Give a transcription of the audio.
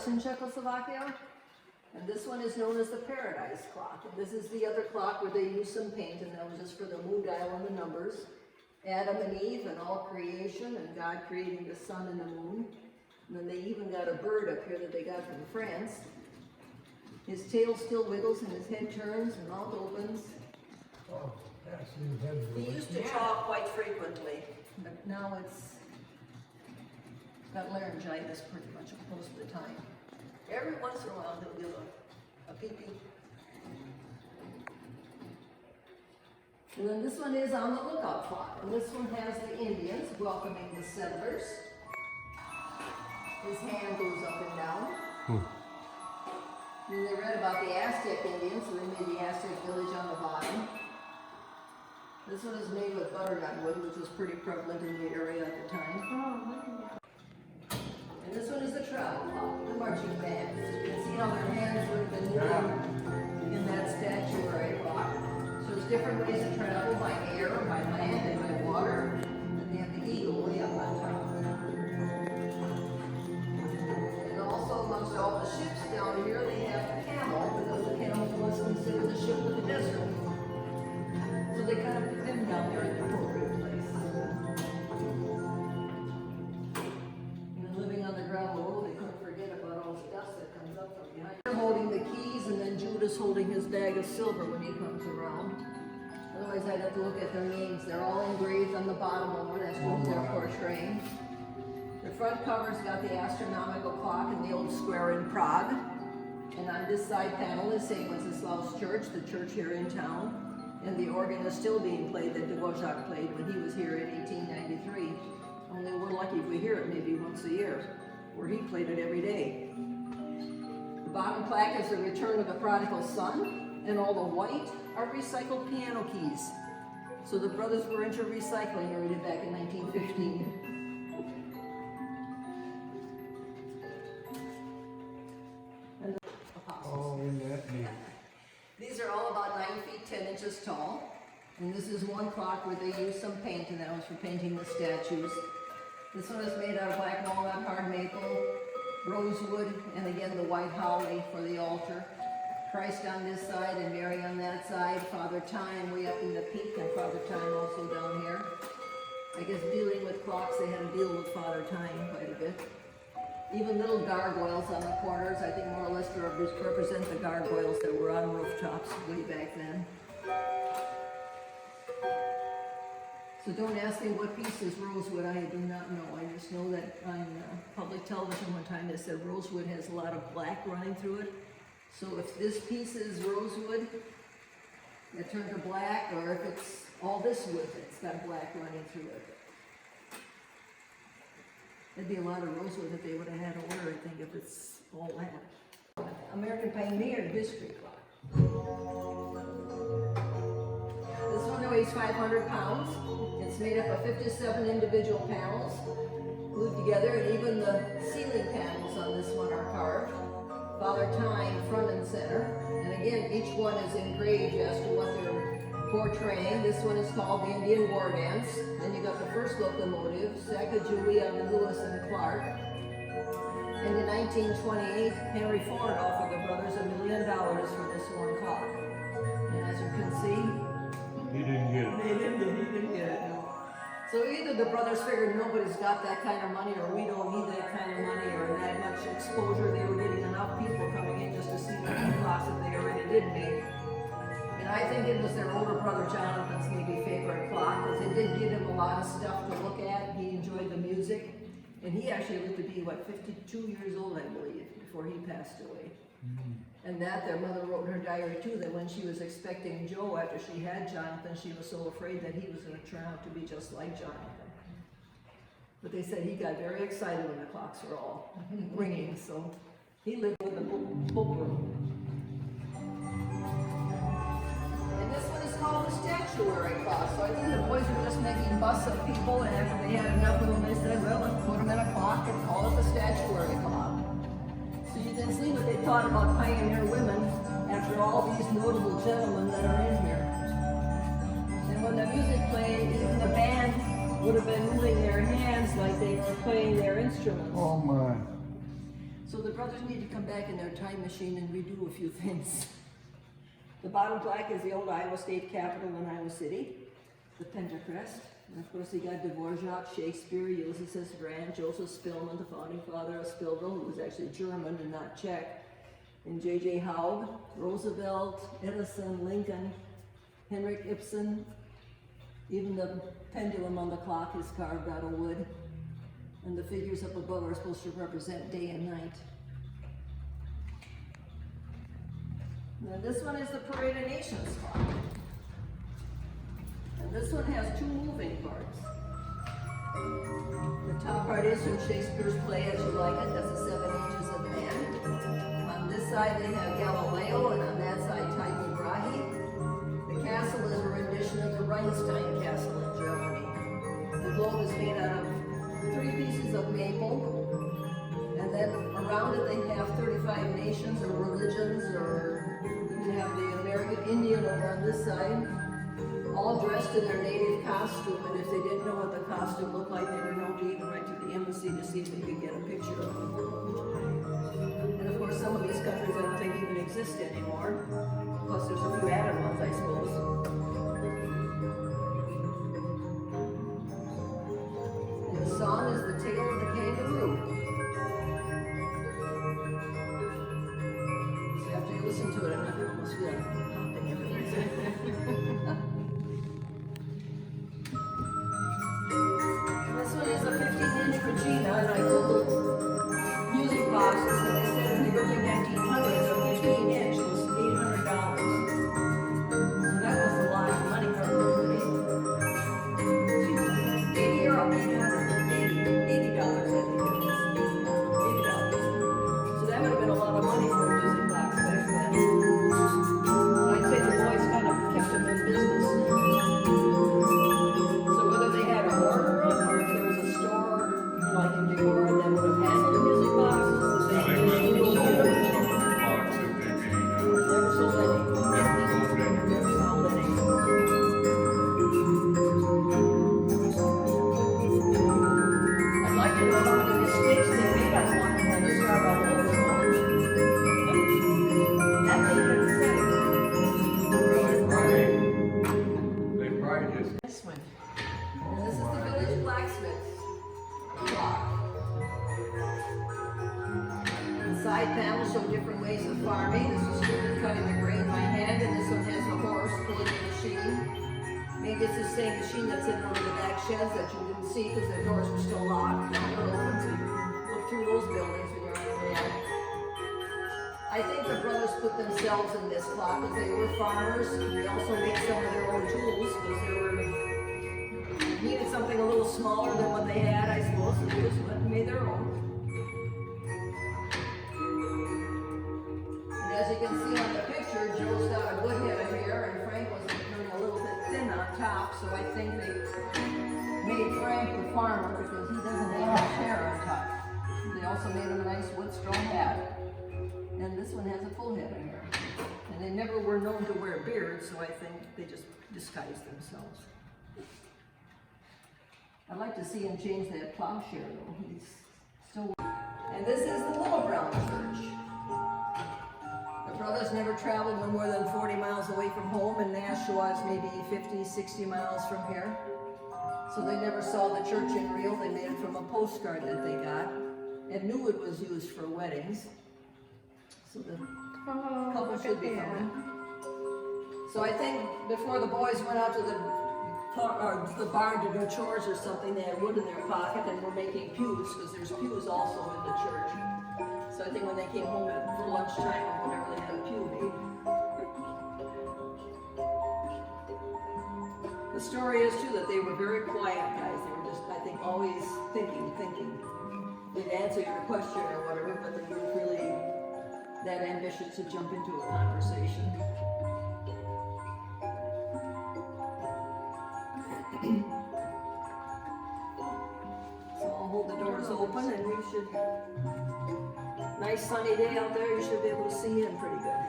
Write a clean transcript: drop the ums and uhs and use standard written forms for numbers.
in Czechoslovakia. And this one is known as the Paradise Clock. And this is the other clock where they used some paint, and that was just for the moon dial and the numbers. Adam and Eve and all creation, and God creating the sun and the moon. And then they even got a bird up here that they got from France. His tail still wiggles and his head turns and mouth opens. Oh, that's his head. He used to talk quite frequently, but now it's got laryngitis pretty much most of the time. Every once in a while he'll give a pee-pee. And then this one is on the lookout clock. And this one has the Indians welcoming the settlers. His hand goes up and down. Then they read about the Aztec Indians, so they made the Aztec village on the bottom. This one is made with butternut wood, which was pretty prevalent in the area at the time. And this one is the travel clock, the marching bands. You can see how their hands would have been moving in that statuary clock. So there's different ways to travel, by air, by land, and by water. And they have the eagle way up on top. And also amongst all the ships down here, they have the camel, because the camel was considered the ship of the desert. So they kind of put him down there in the appropriate place. They're holding the keys, and then Judas holding his bag of silver when he comes around. Otherwise, I'd have to look at their names. They're all engraved on the bottom of it. That's what they're portraying. The front cover's got the astronomical clock and the old square in Prague. And on this side panel is St. Wenceslaus Church, the church here in town. And the organ is still being played that Dvorak played when he was here in 1893. Only we're lucky if we hear it maybe once a year, where he played it every day. The bottom plaque is the return of the prodigal son, and all the white are recycled piano keys. So the brothers were into recycling already back in 1915. And the apostles. Oh, in that name. These are all about 9 feet 10 inches tall. And this is one clock where they used some paint, and that was for painting the statues. This one is made out of black walnut, hard maple, rosewood, and again the white holly for the altar. Christ on this side and Mary on that side. Father Time way up in the peak, and Father Time also down here. I guess dealing with clocks, they had to deal with Father Time quite a bit. Even little gargoyles on the corners, I think more or less to represent the gargoyles that were on rooftops way back then. So don't ask me what piece is rosewood, I do not know. I just know that on public television one time they said rosewood has a lot of black running through it. So if this piece is rosewood, it turned to black, or if it's all this wood that's got black running through it. There'd be a lot of rosewood that they would have had to order, I think, if it's all that. American Pioneer History Clock. This one weighs 500 pounds. It's made up of 57 individual panels glued together, and even the ceiling panels on this one are carved. Father Time front and center. And again, each one is engraved as to what they're portraying. This one is called the Indian War Dance. Then you got the first locomotive, Sacagawea on Lewis and Clark. And in 1928, Henry Ford offered the brothers $1 million for this one clock. And as you can see, He didn't get it. he didn't get it, no. So either the brothers figured nobody's got that kind of money, or we don't need that kind of money, or that much exposure. They were getting enough people coming in just to see the clocks that they already did make. And I think it was their older brother Jonathan's maybe favorite clock, because it did give him a lot of stuff to look at. He enjoyed the music. And he actually lived to be, 52 years old, I believe, before he passed away. And that their mother wrote in her diary too, that when she was expecting Joe after she had Jonathan, she was so afraid that he was going to turn out to be just like Jonathan. But they said he got very excited when the clocks were all ringing, so he lived in the book room. And this one is called the statuary clock. So I think the boys were just making busts of people, and after they had enough of them, they said, well, let's put them in a clock and call it the statuary clock. So you can see what they thought about pioneer women after all these notable gentlemen that are in here. And when the music played, even the band would have been moving their hands like they were playing their instruments. Oh my. So So the brothers need to come back in their time machine and redo a few things. The bottom plaque is the old Iowa State Capitol in Iowa City, the Pentacrest. And of course, you got Dvorak, Shakespeare, Joseph Brand, Joseph Spillman, the founding father of Spillville, who was actually German and not Czech, and J.J. Haug, Roosevelt, Edison, Lincoln, Henrik Ibsen. Even the pendulum on the clock is carved out of wood. And the figures up above are supposed to represent day and night. Now this one is the Parade of Nations clock. And this one has two moving parts. The top part is from Shakespeare's play As You Like It, that's the 7 Ages of Man. On this side they have Galileo, and on that side Tycho Brahe. The castle is a rendition of the Rhinstein Castle in Germany. The globe is made out of 3 pieces of maple, and then around it they have 35 nations or religions, or you have the American Indian over on this side, all dressed in their native costume, and if they didn't know what the costume looked like, they were known to even write to the embassy to see if they could get a picture of them. And of course some of these countries I don't think even exist anymore, plus there's a few added ones I suppose. The song is The Tale of the Kangaroo. So after you listen to it, I almost feel like hopping everything. This one is a 15-inch Regina, and I googled music boxes, and they said in the early 1900s, a 15-inch was $800. So that was a lot of money for everybody. 80 or $800. $80, I think it was. $80. So that would have been a lot of money for a music box back then. I'd say the boys kind of kept them in business. So whether they had an order of, or if there was a store like in Decorah that would have handled the music boxes, they never sold any. Never sold any. I'd like to know how many mistakes they made on one when they started all over. That they didn't say. They probably just This one. And this is the village blacksmith clock. The side panels show different ways of farming. This is strictly cutting the grain by hand, and this one has a horse pulling the machine. Maybe it's the same machine that's in one of the back sheds that you didn't see because the doors were still locked. Now they're open, so you look through those buildings when you're on the way out. I think the brothers put themselves in this clock because they were farmers. They also made some of their own tools because they were needed something a little smaller than what they had, I suppose, and they just went and made their own. And as you can see on the picture, Joe's got a good head of hair, and Frank was turning a little bit thin on top, so I think they made Frank the farmer because he doesn't have much hair on top. They also made him a nice wood straw hat. And this one has a full head of hair. And they never were known to wear beards, so I think they just disguised themselves. I'd like to see him change that plowshare though. He's still. And this is the Little Brown Church. The brothers never traveled no more than 40 miles away from home, and Nashua is maybe 50, 60 miles from here. So they never saw the church in real. They made it from a postcard that they got and knew it was used for weddings. So the couple should be coming. So I think before the boys went out to the barn to do chores or something, they had wood in their pocket and were making pews, because there's pews also in the church. So I think when they came home for lunchtime or whatever, they had a pew made. The story is too that they were very quiet guys. They were just, I think, always thinking. They'd answer your question or whatever, but they weren't really that ambitious to jump into a conversation. So I'll hold the doors open, and you should, nice sunny day out there, you should be able to see in pretty good.